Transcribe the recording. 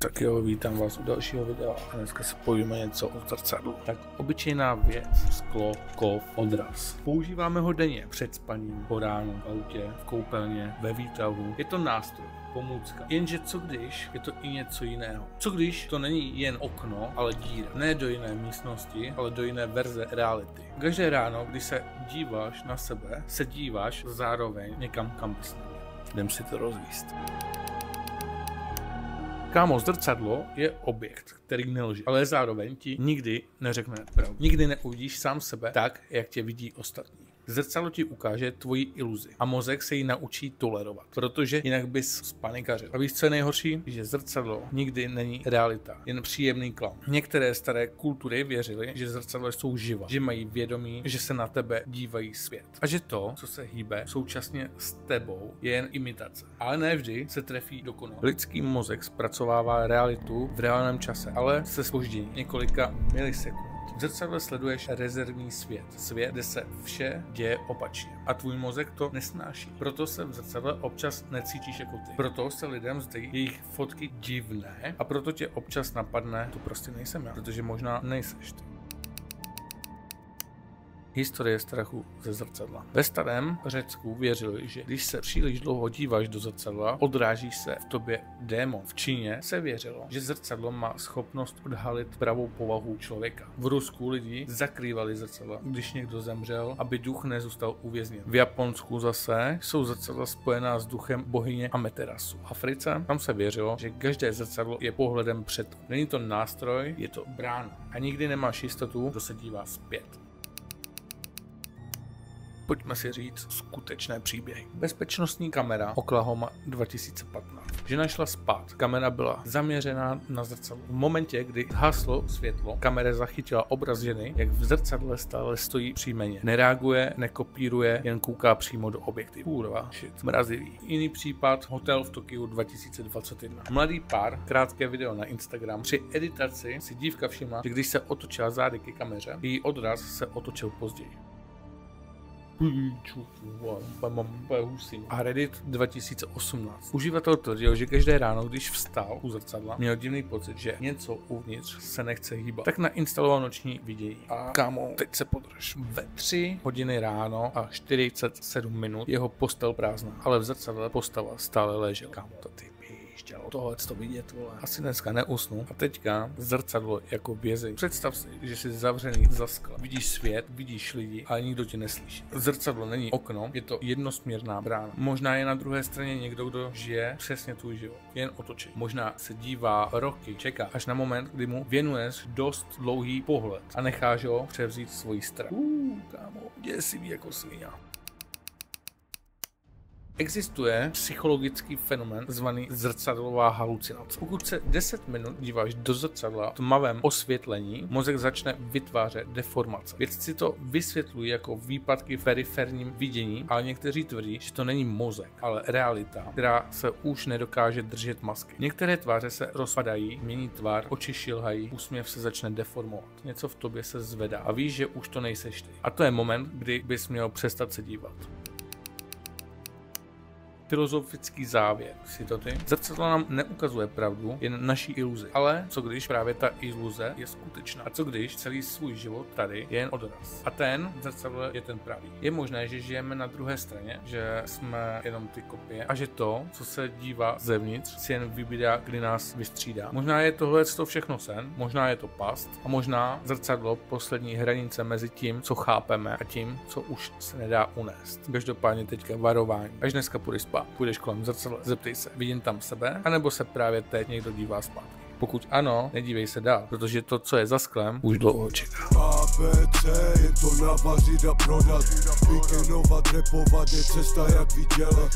Tak jo, vítám vás u dalšího videa a dneska se pojíme něco o zrcadlu. Tak obyčejná věc, sklo, kov, odraz. Používáme ho denně před spaním, po ránu, v autě, v koupelně, ve výtahu. Je to nástroj, pomůcka. Jenže co když je to i něco jiného? Co když to není jen okno, ale díra? Ne do jiné místnosti, ale do jiné verze reality. Každé ráno, když se díváš na sebe, se díváš zároveň někam, kam bys neměl. Jdem si to rozvíst. Kámo, zrcadlo je objekt, který nelže, ale zároveň ti nikdy neřekne pravdu. Nikdy neuvidíš sám sebe tak, jak tě vidí ostatní. Zrcadlo ti ukáže tvoji iluzi a mozek se ji naučí tolerovat, protože jinak bys spanikařil. A víš, co je nejhorší? Že zrcadlo nikdy není realita, jen příjemný klam. Některé staré kultury věřily, že zrcadla jsou živa, že mají vědomí, že se na tebe dívají svět a že to, co se hýbe současně s tebou, je jen imitace. Ale ne vždy se trefí dokonale. Lidský mozek zpracovává realitu v reálném čase, ale se zpožděním několika milisekund. V zrcadle sleduješ rezervní svět, kde se vše děje opačně a tvůj mozek to nesnáší. Proto se v zrcadle občas necítíš jako ty. Proto se lidem zdají jejich fotky divné a proto tě občas napadne, to prostě nejsem já, protože možná nejseš ty. Historie strachu ze zrcadla. Ve starém Řecku věřili, že když se příliš dlouho díváš do zrcadla, odráží se v tobě démon. V Číně se věřilo, že zrcadlo má schopnost odhalit pravou povahu člověka. V Rusku lidi zakrývali zrcadla, když někdo zemřel, aby duch nezůstal uvězněn. V Japonsku zase jsou zrcadla spojená s duchem bohyně Amaterasu. V Africe tam se věřilo, že každé zrcadlo je pohledem před. Není to nástroj, je to brána. A nikdy nemáš jistotu, kdo se dívá zpět. Pojďme si říct skutečné příběhy. Bezpečnostní kamera Oklahoma 2015. Žena šla spát. Kamera byla zaměřená na zrcadlo. V momentě, kdy haslo světlo, kamera zachytila obraz ženy, jak v zrcadle stále stojí příjmeně. Nereaguje, nekopíruje, jen kouká přímo do objektivu. Kurva, shit, mrazivý. Jiný případ, hotel v Tokiu 2021. Mladý pár, krátké video na Instagram. Při editaci si dívka všimla, že když se otočila zády ke kameře, její odraz se otočil později. A Reddit 2018. Uživatel tvrdil, že každé ráno, když vstal u zrcadla, měl divný pocit, že něco uvnitř se nechce hýbat. Tak nainstaloval noční vidění. A kámo, teď se podrž. Ve 3 hodiny ráno a 47 minut jeho postel prázdná, ale v zrcadle postava stále ležela. Kámo, to ty chtělo tohle to vidět, vole. Asi dneska neusnu. A teďka zrcadlo jako vězeň. Představ si, že jsi zavřený za skla. Vidíš svět, vidíš lidi, ale nikdo tě neslyší. Zrcadlo není okno, je to jednosměrná brána. Možná je na druhé straně někdo, kdo žije přesně tvůj život. Jen otočí. Možná se dívá roky, čeká až na moment, kdy mu věnuješ dost dlouhý pohled a necháš ho převzít svůj strach. Kámo, děsivý jako svině. Existuje psychologický fenomén zvaný zrcadlová halucinace. Pokud se 10 minut díváš do zrcadla v tmavém osvětlení, mozek začne vytvářet deformace. Vědci to vysvětlují jako výpadky v periferním vidění, ale někteří tvrdí, že to není mozek, ale realita, která se už nedokáže držet masky. Některé tváře se rozpadají, mění tvar, oči šilhají, úsměv se začne deformovat. Něco v tobě se zvedá a víš, že už to nejseš ty. A to je moment, kdy bys měl přestat se dívat. Filozofický závěr. Si to ty? Zrcadlo nám neukazuje pravdu, jen naší iluzi. Ale co když právě ta iluze je skutečná? A co když celý svůj život tady je jen odraz? A ten zrcadlo je ten pravý. Je možné, že žijeme na druhé straně, že jsme jenom ty kopie a že to, co se dívá zevnitř, si jen vybídá, kdy nás vystřídá. Možná je tohle všechno sen, možná je to past a možná zrcadlo poslední hranice mezi tím, co chápeme a tím, co už se nedá unést. Každopádně teďka varování. Až dneska půjdeš kolem zrcadla, zeptej se, vidím tam sebe, anebo se právě teď někdo dívá zpátky. Pokud ano, nedívej se dál, protože to, co je za sklem, už dlouho čeká. ABC, je to navařit a prodat, weekendovat, repovat je cesta jak viděla,